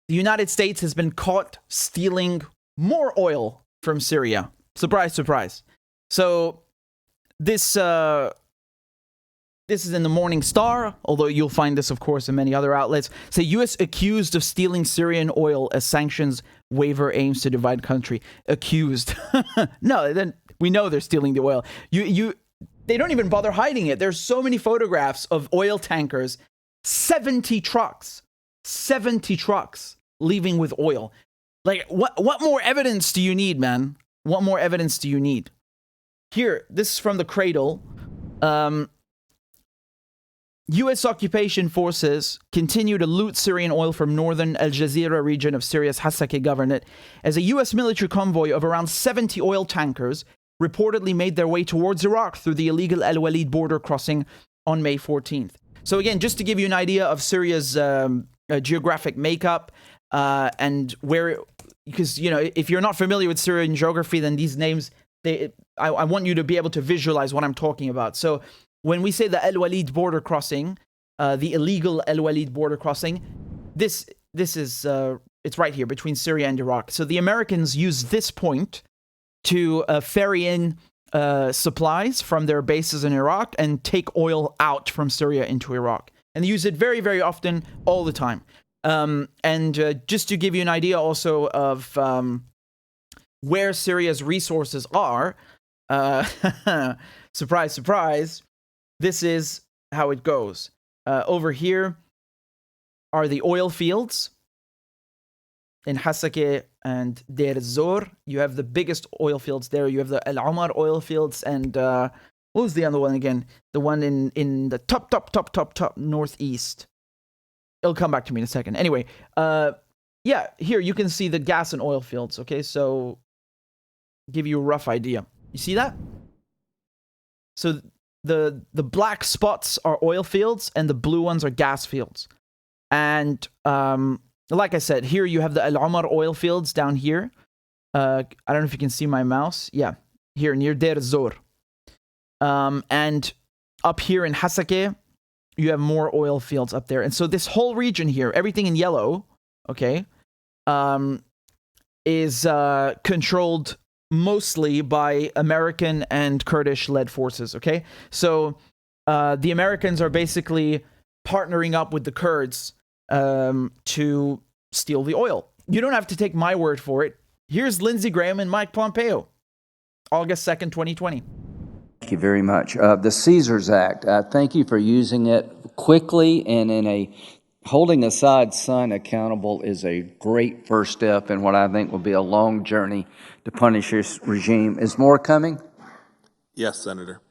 the United States has been caught stealing more oil from Syria. Surprise, surprise. So this is in the Morning Star, although you'll find this, of course, in many other outlets. Say U.S. accused of stealing Syrian oil as sanctions waiver aims to divide country. Accused. No, then we know they're stealing the oil. They don't even bother hiding it. There's so many photographs of oil tankers, 70 trucks leaving with oil. Like, what more evidence do you need, man? What more evidence do you need? Here, this is from the Cradle. U.S. occupation forces continue to loot Syrian oil from northern Al Jazeera region of Syria's Hasakeh governorate as a U.S. military convoy of around 70 oil tankers reportedly made their way towards Iraq through the illegal Al Walid border crossing on May 14th. So again, just to give you an idea of Syria's geographic makeup and where, because, you know, if you're not familiar with Syrian geography, then these names, I want you to be able to visualize what I'm talking about. So when we say the Al Walid border crossing, the illegal Al Walid border crossing, this is it's right here between Syria and Iraq. So the Americans use this point to ferry in supplies from their bases in Iraq and take oil out from Syria into Iraq. And they use it very, very often, all the time. And just to give you an idea also of where Syria's resources are, surprise, surprise, this is how it goes. Over here are the oil fields in Hasakeh and Deir ez-Zor. You have the biggest oil fields there. You have the Al Omar oil fields and what was the other one again? The one in the top northeast. It'll come back to me in a second. Anyway, yeah, here you can see the gas and oil fields. Okay, so give you a rough idea. You see that? So the black spots are oil fields and the blue ones are gas fields. And like I said, here you have the Al Omar oil fields down here. I don't know if you can see my mouse. Yeah, here near Deir ez-Zor. And up here in Hasakeh, you have more oil fields up there. And so this whole region here, everything in yellow, okay, is controlled mostly by American and Kurdish-led forces, okay? So the Americans are basically partnering up with the Kurds to steal the oil. You don't have to take my word for it. Here's Lindsey Graham and Mike Pompeo, August 2nd, 2020. Thank you very much. The Caesars Act, thank you for using it quickly and in a holding Assad's son accountable is a great first step in what I think will be a long journey to punish this regime. Is more coming? Yes, Senator.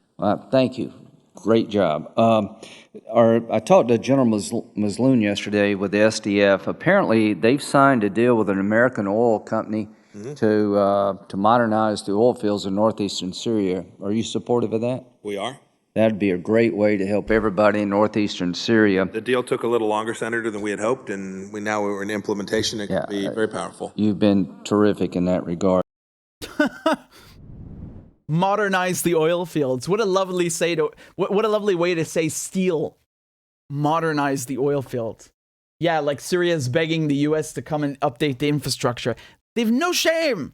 Thank you. Great job. I talked to General Mazloun yesterday with the SDF. Apparently, they've signed a deal with an American oil company to modernize the oil fields in northeastern Syria. Are you supportive of that? We are. That'd be a great way to help everybody in northeastern Syria. The deal took a little longer, Senator, than we had hoped, and we're in implementation. It could be very powerful. You've been terrific in that regard. Modernize the oil fields. What a lovely way to say steal. Modernize the oil fields. Yeah, like Syria's begging the U.S. to come and update the infrastructure. They've no shame.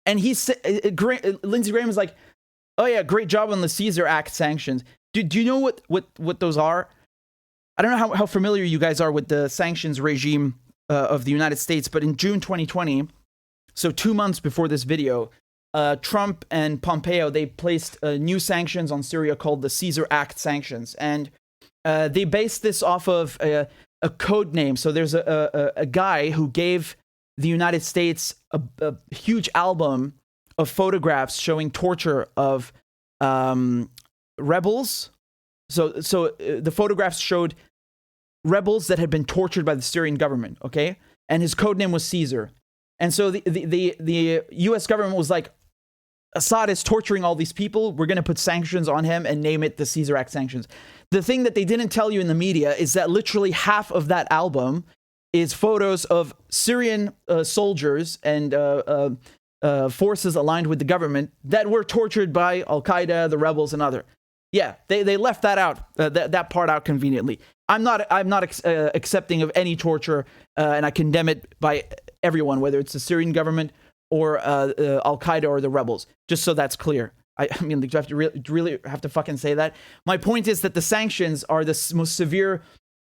And Lindsey Graham is like, oh yeah, great job on the Caesar Act sanctions. Do you know what those are? I don't know how familiar you guys are with the sanctions regime of the United States, but in June 2020, so 2 months before this video, Trump and Pompeo, they placed new sanctions on Syria called the Caesar Act sanctions. And they based this off of a code name. So there's a guy who gave the United States a huge album of photographs showing torture of rebels. So the photographs showed rebels that had been tortured by the Syrian government, okay? And his code name was Caesar. And so the U.S. government was like, Assad is torturing all these people. We're going to put sanctions on him and name it the Caesar Act sanctions. The thing that they didn't tell you in the media is that literally half of that album is photos of Syrian soldiers and forces aligned with the government that were tortured by Al-Qaeda, the rebels, and other. Yeah, they left that out, that part out conveniently. I'm not accepting of any torture, and I condemn it by everyone, whether it's the Syrian government or Al Qaeda or the rebels. Just so that's clear. I mean, do I have to really have to fucking say that? My point is that the sanctions are the most severe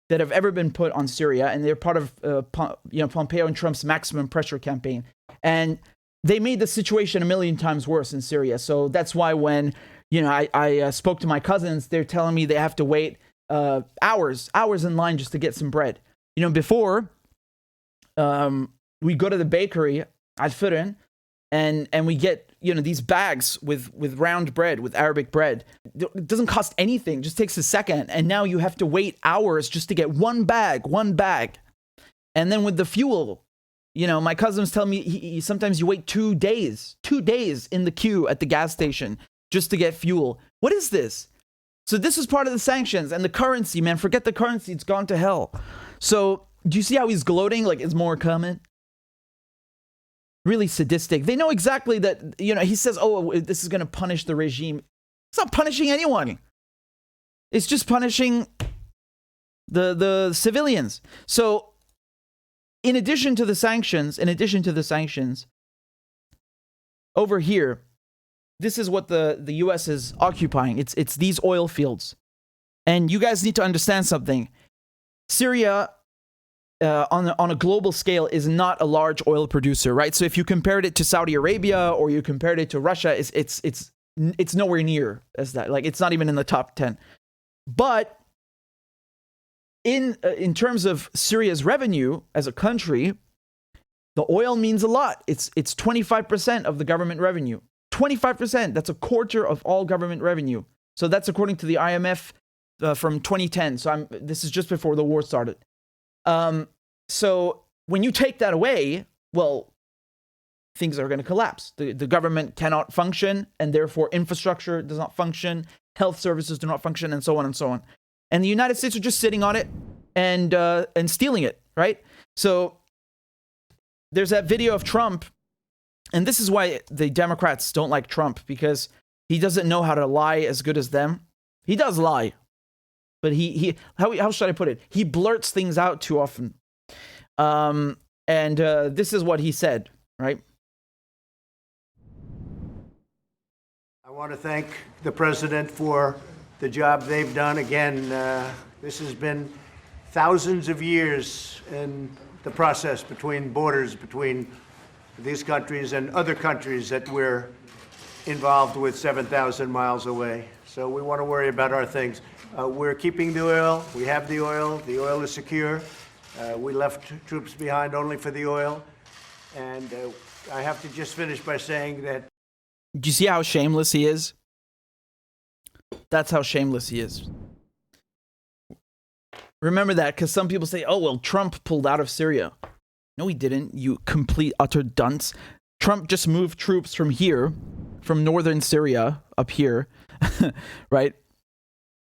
that have ever been put on Syria, and they're part of Pompeo and Trump's maximum pressure campaign. And they made the situation a million times worse in Syria. So that's why when I spoke to my cousins, they're telling me they have to wait hours in line just to get some bread. Before we go to the bakery at Fluent, and we get these bags with round bread, with Arabic bread. It doesn't cost anything, just takes a second, and now you have to wait hours just to get one bag. And then with the fuel, my cousins tell me sometimes you wait 2 days in the queue at the gas station just to get fuel. What is this? So this is part of the sanctions. And the currency, man, forget the currency, it's gone to hell. So do you see how he's gloating like it's more coming? Really sadistic. They know exactly that, he says, oh, this is going to punish the regime. It's not punishing anyone. It's just punishing the civilians. So in addition to the sanctions, over here, this is what the U.S. is occupying. It's these oil fields. And you guys need to understand something. Syria, on a global scale, is not a large oil producer, right? So if you compared it to Saudi Arabia or you compared it to Russia, it's nowhere near as that. Like, it's not even in the top 10. But in terms of Syria's revenue as a country, the oil means a lot. It's 25% of the government revenue. 25%. That's a quarter of all government revenue. So that's according to the IMF from 2010. So this is just before the war started. So when you take that away, well, things are going to collapse. The government cannot function, and therefore infrastructure does not function, health services do not function, and so on and so on. And the United States are just sitting on it and stealing it, right? So there's that video of Trump, and this is why the Democrats don't like Trump, because he doesn't know how to lie as good as them. He does lie, but how should I put it? He blurts things out too often. And this is what he said, right? I want to thank the president for the job they've done. Again, this has been thousands of years in the process between borders, between these countries and other countries that we're involved with 7,000 miles away. So we want to worry about our things. We're keeping the oil. We have the oil. The oil is secure. We left troops behind only for the oil. And I have to just finish by saying that. Do you see how shameless he is? That's how shameless he is. Remember that, because some people say, oh, well, Trump pulled out of Syria. No, he didn't, you complete, utter dunce. Trump just moved troops from here, from northern Syria, up here, right?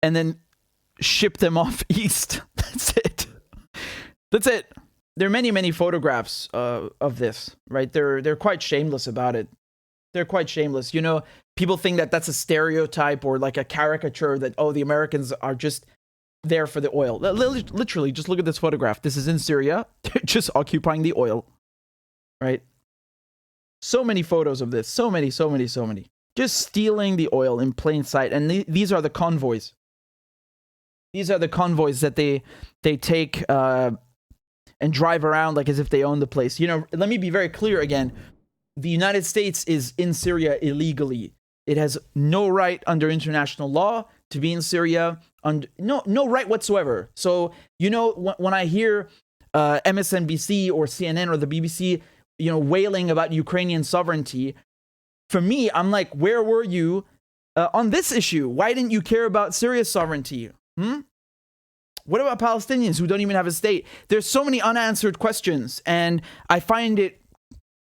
And then shipped them off east. That's it. That's it. There are many, many photographs of this, right? They're quite shameless about it. They're quite shameless. People think that that's a stereotype or like a caricature that, oh, the Americans are just there for the oil. Literally, just look at this photograph. This is in Syria. They're just occupying the oil, right? So many photos of this. So many. Just stealing the oil in plain sight. And these are the convoys. These are the convoys that they take and drive around like as if they own the place. Let me be very clear again. The United States is in Syria illegally. It has no right under international law to be in Syria. No right whatsoever. So, when I hear MSNBC or CNN or the BBC, wailing about Ukrainian sovereignty, for me, I'm like, where were you on this issue? Why didn't you care about Syria's sovereignty? What about Palestinians who don't even have a state? There's so many unanswered questions, and I find it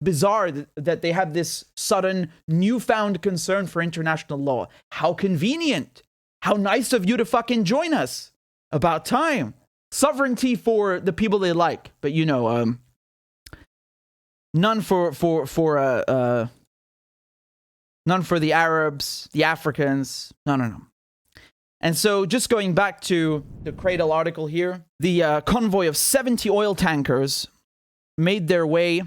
bizarre that they have this sudden newfound concern for international law. How convenient. How nice of you to fucking join us. About time. Sovereignty for the people they like, but none for the Arabs, the Africans. No. And so just going back to the Cradle article here, the convoy of 70 oil tankers made their way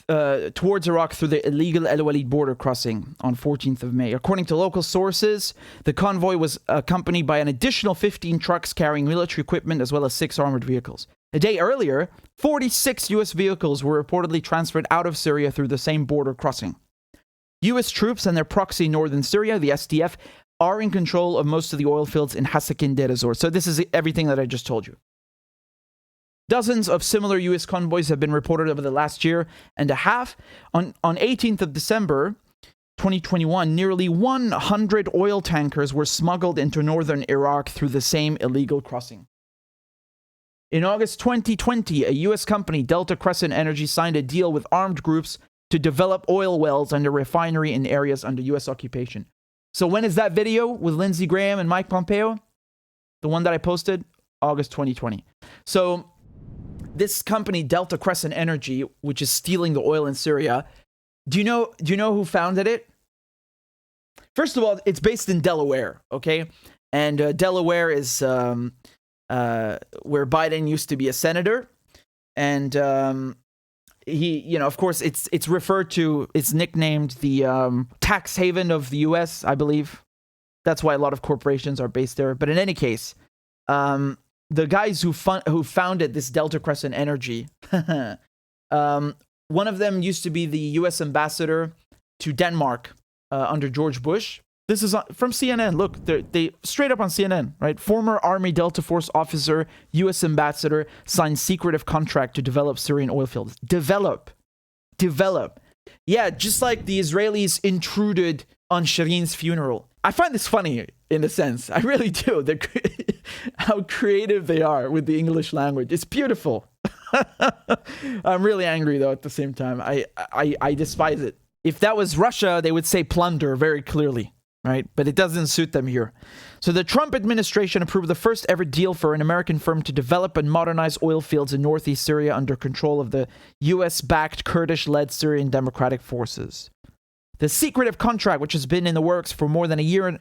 towards Iraq through the illegal El Walid border crossing on 14th of May. According to local sources, the convoy was accompanied by an additional 15 trucks carrying military equipment as well as 6 armored vehicles. A day earlier, 46 U.S. vehicles were reportedly transferred out of Syria through the same border crossing. U.S. troops and their proxy in northern Syria, the SDF, are in control of most of the oil fields in Hasaki and Deir ez-Zor. So this is everything that I just told you. Dozens of similar U.S. convoys have been reported over the last year and a half. On 18th of December, 2021, nearly 100 oil tankers were smuggled into northern Iraq through the same illegal crossing. In August 2020, a U.S. company, Delta Crescent Energy, signed a deal with armed groups to develop oil wells and a refinery in areas under U.S. occupation. So when is that video with Lindsey Graham and Mike Pompeo? The one that I posted? August 2020. So this company, Delta Crescent Energy, which is stealing the oil in Syria, do you know who founded it? First of all, it's based in Delaware, okay? And Delaware is where Biden used to be a senator. And he, of course, it's referred to, it's nicknamed the tax haven of the U.S., I believe. That's why a lot of corporations are based there. But in any case, the guys who founded this Delta Crescent Energy, one of them used to be the U.S. ambassador to Denmark under George Bush. This is from CNN. Look, they straight up on CNN, right? Former Army Delta Force officer, U.S. ambassador, signed secretive contract to develop Syrian oil fields. Develop. Yeah, just like the Israelis intruded on Shireen's funeral. I find this funny in a sense. I really do. How creative they are with the English language. It's beautiful. I'm really angry though at the same time. I despise it. If that was Russia, they would say plunder very clearly, right? But it doesn't suit them here. So the Trump administration approved the first ever deal for an American firm to develop and modernize oil fields in northeast Syria under control of the US-backed Kurdish-led Syrian Democratic Forces. The secretive contract, which has been in the works for more than a year and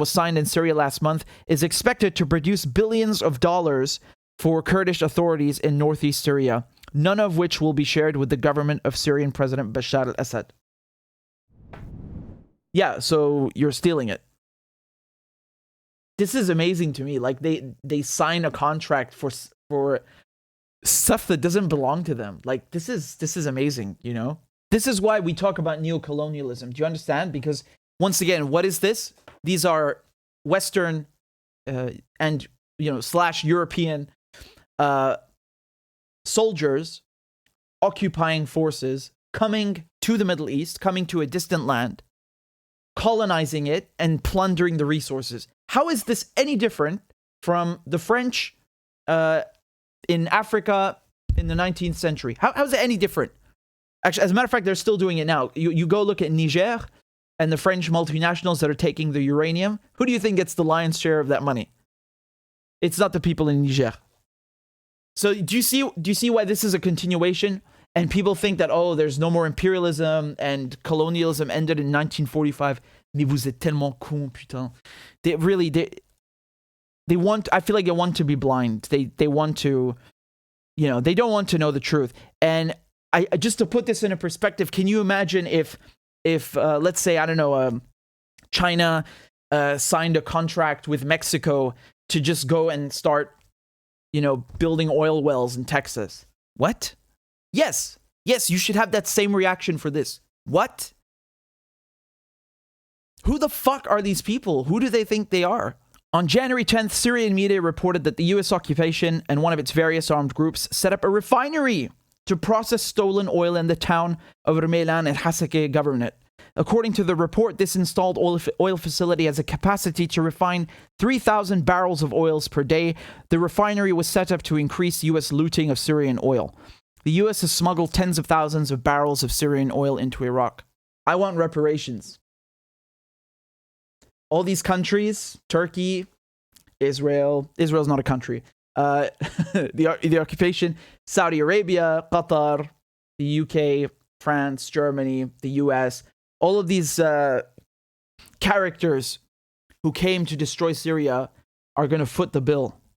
was signed in Syria last month, is expected to produce billions of dollars for Kurdish authorities in northeast Syria, none of which will be shared with the government of Syrian President Bashar al-Assad. Yeah, so you're stealing it. This is amazing to me. Like they sign a contract for stuff that doesn't belong to them. Like this is amazing, This is why we talk about neocolonialism. Do you understand? Because once again, what is this? These are Western and / European soldiers, occupying forces coming to the Middle East, coming to a distant land, colonizing it and plundering the resources. How is this any different from the French in Africa in the 19th century? How is it any different? Actually, as a matter of fact, they're still doing it now. You go look at Niger and the French multinationals that are taking the uranium. Who do you think gets the lion's share of that money? It's not the people in Niger. So do you see why this is a continuation? And people think that, there's no more imperialism and colonialism ended in 1945. Mais vous êtes tellement con, putain. They want, I feel like they want to be blind. They want to, they don't want to know the truth. And I just to put this in a perspective, can you imagine if let's say, I don't know, China signed a contract with Mexico to just go and start, building oil wells in Texas? What? Yes, you should have that same reaction for this. What? Who the fuck are these people? Who do they think they are? On January 10th, Syrian media reported that the U.S. occupation and one of its various armed groups set up a refinery to process stolen oil in the town of Rumaylan and Hasaki governorate. According to the report, this installed oil facility has a capacity to refine 3,000 barrels of oils per day. The refinery was set up to increase U.S. looting of Syrian oil. The U.S. has smuggled tens of thousands of barrels of Syrian oil into Iraq. I want reparations. All these countries, Turkey, Israel's not a country. The occupation, Saudi Arabia, Qatar, the UK, France, Germany, the US, all of these characters who came to destroy Syria are going to foot the bill.